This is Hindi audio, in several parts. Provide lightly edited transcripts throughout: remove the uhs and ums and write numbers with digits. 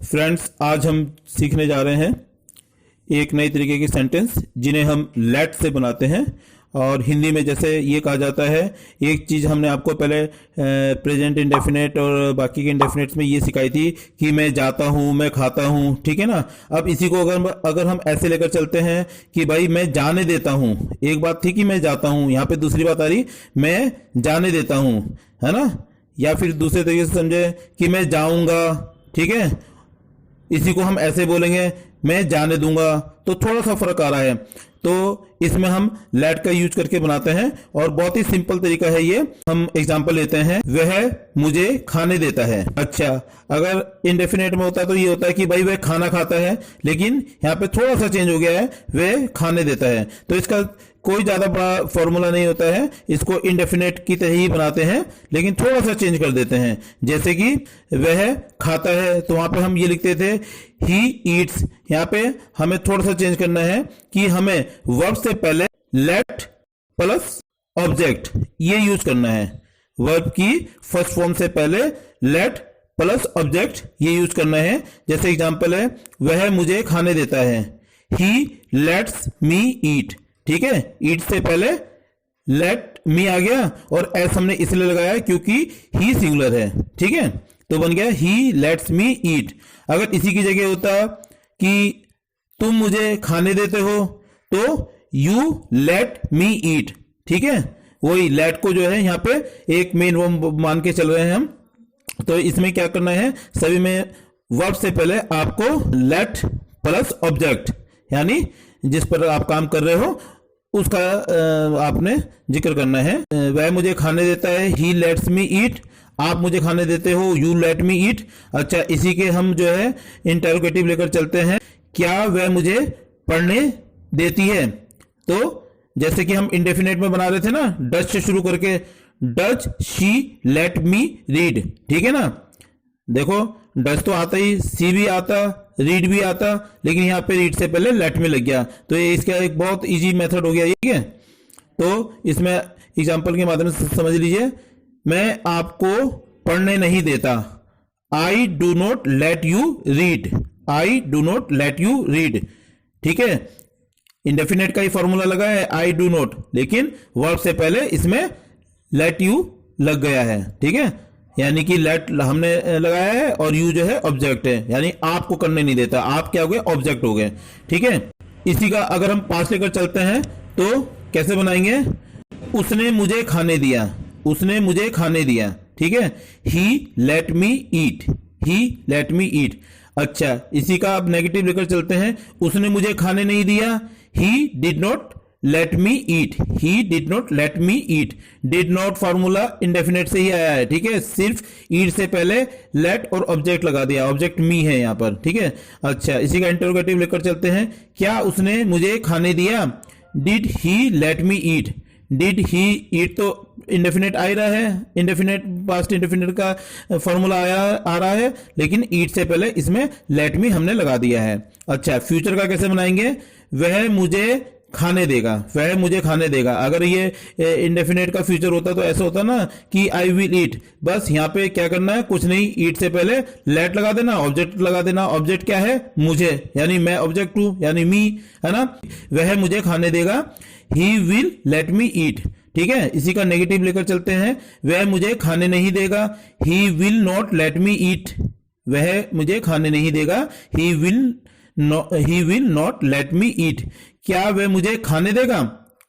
फ्रेंड्स, आज हम सीखने जा रहे हैं एक नई तरीके की सेंटेंस जिन्हें हम लेट से बनाते हैं। और हिंदी में जैसे ये कहा जाता है, एक चीज़ हमने आपको पहले प्रेजेंट इंडेफिनेट और बाकी के इंडेफिनेट्स में ये सिखाई थी कि मैं जाता हूँ, मैं खाता हूँ, ठीक है ना। अब इसी को अगर हम ऐसे लेकर चलते हैं कि भाई मैं जाने देता हूँ। एक बात थी कि मैं जाता हूँ, यहाँ पे दूसरी बात आ रही मैं जाने देता हूँ, है ना। या फिर दूसरे तरीके से समझे कि मैं जाऊँगा, ठीक है। इसी को हम ऐसे बोलेंगे मैं जाने दूंगा, तो थोड़ा सा फर्क आ रहा है। तो इसमें हम लेट का यूज करके बनाते हैं और बहुत ही सिंपल तरीका है ये। हम एग्जांपल लेते हैं, वह मुझे खाने देता है। अच्छा, अगर इंडेफिनेट में होता है तो ये होता है कि भाई वह खाना खाता है, लेकिन यहाँ पे थोड़ा सा चेंज हो गया है, वह खाने देता है। तो इसका कोई ज्यादा बड़ा फॉर्मूला नहीं होता है, इसको इंडेफिनेट की तरह ही बनाते हैं, लेकिन थोड़ा सा चेंज कर देते हैं। जैसे कि वह खाता है, तो वहां पे हम ये लिखते थे ही ईट्स। यहाँ पे हमें थोड़ा सा चेंज करना है कि हमें वर्ब से पहले लेट प्लस ऑब्जेक्ट ये यूज करना है। वर्ब की फर्स्ट फॉर्म से पहले लेट प्लस ऑब्जेक्ट ये यूज करना है। जैसे एग्जांपल है, वह मुझे खाने देता है, ही लेट्स मी ईट, ठीक है। ईट से पहले लेट मी आ गया और एस हमने इसलिए लगाया क्योंकि ही सिंगुलर है, ठीक है। तो बन गया ही लेट्स मी ईट। अगर इसी की जगह होता कि तुम मुझे खाने देते हो, तो यू लेट मी ईट, ठीक है। वही लेट को जो है यहाँ पे एक मेन वर्ब मान के चल रहे हैं हम। तो इसमें क्या करना है, सभी में वर्ब से पहले आपको लेट प्लस ऑब्जेक्ट, यानी जिस पर आप काम कर रहे हो उसका आपने जिक्र करना है। वह मुझे खाने देता है, ही लेट्स मी ईट। आप मुझे खाने देते हो, यू लेट मी ईट। अच्छा, इसी के हम जो है इंटरोगेटिव लेकर चलते हैं, क्या वह मुझे पढ़ने देती है। तो जैसे कि हम इंडेफिनेट में बना रहे थे ना, डज से शुरू करके, does she let me read, ठीक है ना। देखो डज तो आता ही, सी भी आता, रीड भी आता, लेकिन यहाँ पे रीड से पहले लेट में लग गया। तो ये इसका एक बहुत इजी मेथड हो गया, ठीक है। तो इसमें एग्जांपल के माध्यम से समझ लीजिए, मैं आपको पढ़ने नहीं देता, I do not let you read, I do not let you read, ठीक है। इंडेफिनेट का ही फॉर्मूला लगा है आई डू नॉट, लेकिन वर्ब से पहले इसमें लेट यू लग गया है, ठीक है। यानी कि लेट हमने लगाया है और यू जो है ऑब्जेक्ट है, यानी आपको करने नहीं देता। आप क्या हो गए, ऑब्जेक्ट हो गए, ठीक है। इसी का अगर हम पास लेकर चलते हैं तो कैसे बनाएंगे, उसने मुझे खाने दिया, उसने मुझे खाने दिया, ठीक है। ही लेट मी ईट, ही लेट मी ईट। अच्छा, इसी का अब नेगेटिव लेकर चलते हैं, उसने मुझे खाने नहीं दिया, he did not let me eat, he did not let me eat. Did not formula indefinite से ही आया है, ठीक है। सिर्फ ईट से पहले लेट और ऑब्जेक्ट लगा दिया, ऑब्जेक्ट मी है यहाँ पर, ठीक है। अच्छा, इसी का इंटरोगेटिव लेकर चलते हैं, क्या उसने मुझे खाने दिया, did he let me eat. Did he eat तो इंडेफिनेट आ ही रहा है, इंडेफिनेट पास्ट इंडेफिनेट का फॉर्मूला आ रहा है, लेकिन ईट से पहले इसमें लेट मी हमने लगा दिया है। अच्छा, फ्यूचर का कैसे बनाएंगे, वह मुझे खाने देगा, वह मुझे खाने देगा। अगर ये इंडेफिनेट का फ्यूचर होता तो ऐसा होता ना कि आई विल ईट। बस यहाँ पे क्या करना है, कुछ नहीं, ईट से पहले लेट लगा देना, ऑब्जेक्ट लगा देना। ऑब्जेक्ट क्या है, मुझे, यानी मैं ऑब्जेक्ट हूं, यानी मी, है ना। वह मुझे खाने देगा, he will let me eat, ठीक है। इसी का नेगेटिव लेकर चलते हैं, वह मुझे खाने नहीं देगा, he will not let me eat. वह मुझे खाने नहीं देगा, he will not let me eat. क्या वह मुझे खाने देगा,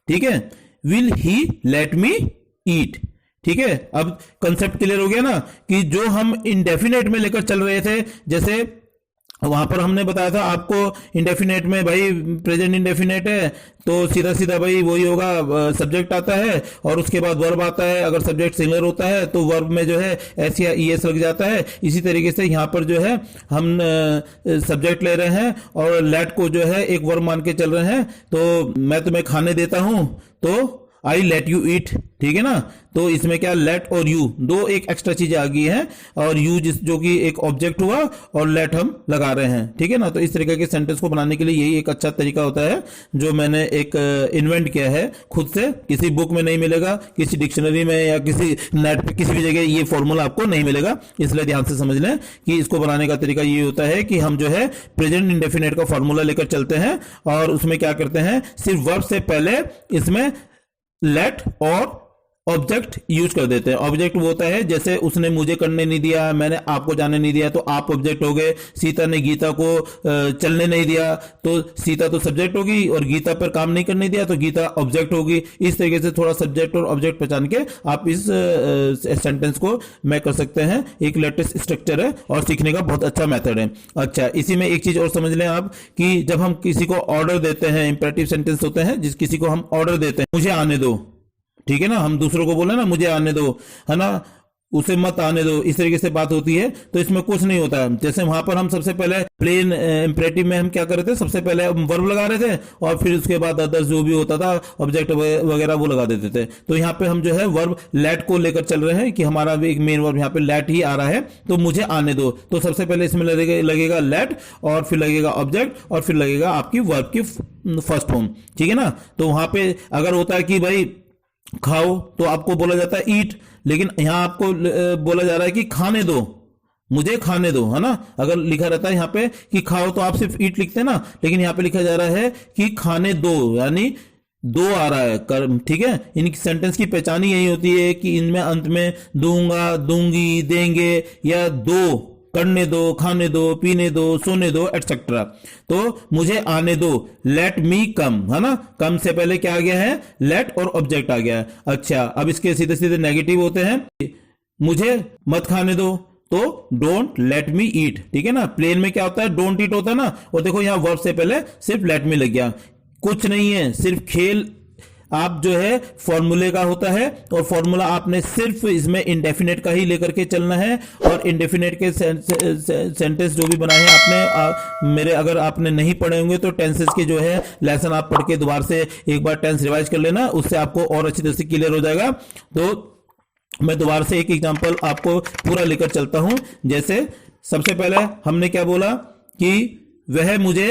ठीक है। Will he let me eat, ठीक है। अब कंसेप्ट क्लियर हो गया ना कि जो हम इंडेफिनेट में लेकर चल रहे थे, जैसे वहां पर हमने बताया था आपको इंडेफिनेट में भाई प्रेजेंट इंडेफिनेट है तो सीधा सीधा भाई वही होगा, सब्जेक्ट आता है और उसके बाद वर्ब आता है। अगर सब्जेक्ट सिंगुलर होता है तो वर्ब में जो है एस या ईएस लग जाता है। इसी तरीके से यहाँ पर जो है हम सब्जेक्ट ले रहे हैं और लेट को जो है एक वर्ब मान के चल रहे हैं। तो मैं तुम्हें खाने देता हूं, तो आई लेट यू ईट, ठीक है ना। तो इसमें क्या लेट और यू दो एक एक्स्ट्रा चीजें आ गई हैं, और यू जो कि एक ऑब्जेक्ट हुआ और लेट हम लगा रहे हैं, ठीक है ना। तो इस तरीके के सेंटेंस को बनाने के लिए यही एक अच्छा तरीका होता है जो मैंने एक इन्वेंट किया है खुद से। किसी बुक में नहीं मिलेगा, किसी डिक्शनरी में या किसी नेट पे किसी भी जगह ये फॉर्मूला आपको नहीं मिलेगा। इसलिए ध्यान से समझ लें कि इसको बनाने का तरीका ये होता है कि हम जो है प्रेजेंट इंडेफिनिट का फॉर्मूला लेकर चलते हैं, और उसमें क्या करते हैं, सिर्फ वर्ब से पहले इसमें लेट और ऑब्जेक्ट यूज कर देते हैं। ऑब्जेक्ट वो होता है जैसे उसने मुझे करने नहीं दिया, मैंने आपको जाने नहीं दिया, तो आप ऑब्जेक्ट हो गए। सीता ने गीता को चलने नहीं दिया, तो सीता तो सब्जेक्ट होगी, और गीता पर काम नहीं करने दिया तो गीता ऑब्जेक्ट होगी। इस तरीके से थोड़ा सब्जेक्ट और ऑब्जेक्ट पहचान के आप इस सेंटेंस को मैं कर सकते हैं। एक लेटेस्ट स्ट्रक्चर है और सीखने का बहुत अच्छा मेथड है। अच्छा, इसी में एक चीज और समझ लें आप कि जब हम किसी को ऑर्डर देते हैं, इंपेरेटिव सेंटेंस होते हैं जिस किसी को हम ऑर्डर देते हैं, मुझे आने दो, ठीक है ना। हम दूसरों को बोले ना मुझे आने दो, है ना, उसे मत आने दो, इस तरीके से बात होती है। तो इसमें कुछ नहीं होता है। जैसे वहां पर हम सबसे पहले प्लेन इंपेरेटिव में हम क्या कर रहे थे, सबसे पहले वर्ब लगा रहे थे और फिर उसके बाद अदर्स जो भी होता था ऑब्जेक्ट वगैरह वो लगा देते थे। तो यहाँ पे हम जो है वर्ब लेट को लेकर चल रहे हैं कि हमारा भी एक मेन वर्ब यहाँ पे लेट ही आ रहा है। तो मुझे आने दो, तो सबसे पहले इसमें लगेगा लेट, और फिर लगेगा ऑब्जेक्ट, और फिर लगेगा आपकी वर्ब की फर्स्ट फॉर्म, ठीक है ना। तो वहां पे अगर होता है कि भाई खाओ, तो आपको बोला जाता है ईट, लेकिन यहां आपको बोला जा रहा है कि खाने दो, मुझे खाने दो, है ना। अगर लिखा रहता है यहां पे कि खाओ तो आप सिर्फ ईट लिखते हैं ना, लेकिन यहां पे लिखा जा रहा है कि खाने दो, यानी दो आ रहा है कर्म, ठीक है। इन सेंटेंस की पहचान यही होती है कि इनमें अंत में दूंगा, दूंगी, देंगे या दो, करने दो, खाने दो, पीने दो, सोने दो, एटसेट्रा। तो मुझे आने दो, लेट मी कम, है ना। कम से पहले क्या आ गया है, लेट और ऑब्जेक्ट आ गया है। अच्छा, अब इसके सीधे सीधे नेगेटिव होते हैं। मुझे मत खाने दो, तो डोंट लेट मी ईट, ठीक है ना। प्लेन में क्या होता है, डोंट ईट होता है ना, और देखो यहां वर्ब से पहले सिर्फ लेट मी लग गया। कुछ नहीं है, सिर्फ खेल आप जो है फॉर्मूले का होता है, और फॉर्मूला आपने सिर्फ इसमें इंडेफिनेट का ही लेकर के चलना है। और इंडेफिनेट के सेंटेंस जो भी बनाए हैं आपने, मेरे अगर आपने नहीं पढ़े होंगे तो टेंसेस के जो है लेसन आप पढ़ के दोबारा से एक बार टेंस रिवाइज कर लेना, उससे आपको और अच्छी तरह से क्लियर हो जाएगा। तो मैं दोबारा से एक एग्जांपल आपको पूरा लेकर चलता हूं। जैसे सबसे पहले हमने क्या बोला कि वह मुझे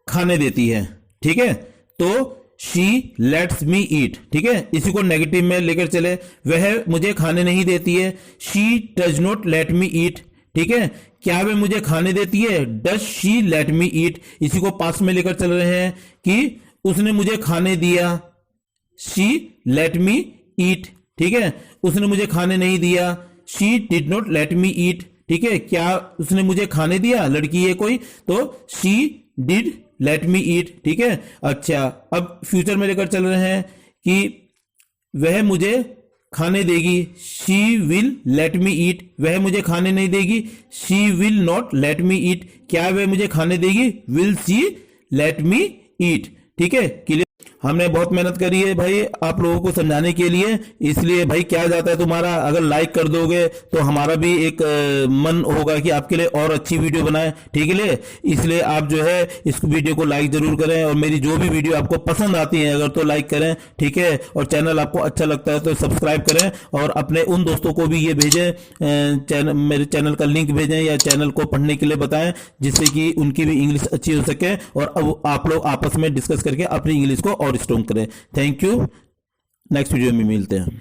खाने देती है, ठीक है। तो शी लेट्स मी ईट, ठीक है। इसी को नेगेटिव में लेकर चले, वह मुझे खाने नहीं देती है, she does not let me eat, ठीक है। क्या वह मुझे खाने देती है, does she let me eat. इसी को पास्ट में लेकर चल रहे हैं कि उसने मुझे खाने दिया, शी लेट मी ईट, ठीक है। उसने मुझे खाने नहीं दिया, she did not let me eat, ठीक है। क्या उसने मुझे खाने दिया, लड़की है कोई, तो she did late me eat, ठीक है। अच्छा, अब फ्यूचर में लेकर चल रहे हैं कि वह मुझे खाने देगी, she will let me eat. वह मुझे खाने नहीं देगी, she will not let me eat. क्या वह मुझे खाने देगी, will she let me eat, ठीक है। क्लियर। हमने बहुत मेहनत करी है भाई आप लोगों को समझाने के लिए, इसलिए भाई क्या जाता है तुम्हारा, अगर लाइक कर दोगे तो हमारा भी एक मन होगा कि आपके लिए और अच्छी वीडियो बनाए, ठीक है। इसलिए आप जो है इस वीडियो को लाइक जरूर करें, और मेरी जो भी वीडियो आपको पसंद आती है अगर तो लाइक करें, ठीक है। और चैनल आपको अच्छा लगता है तो सब्सक्राइब करें, और अपने उन दोस्तों को भी ये भेजें, मेरे चैनल का लिंक भेजें या चैनल को पढ़ने के लिए बताएं, जिससे कि उनकी भी इंग्लिश अच्छी हो सके, और अब आप लोग आपस में डिस्कस करके अपनी इंग्लिश को और स्ट्रॉन्ग करें। थैंक यू, नेक्स्ट वीडियो में मिलते हैं।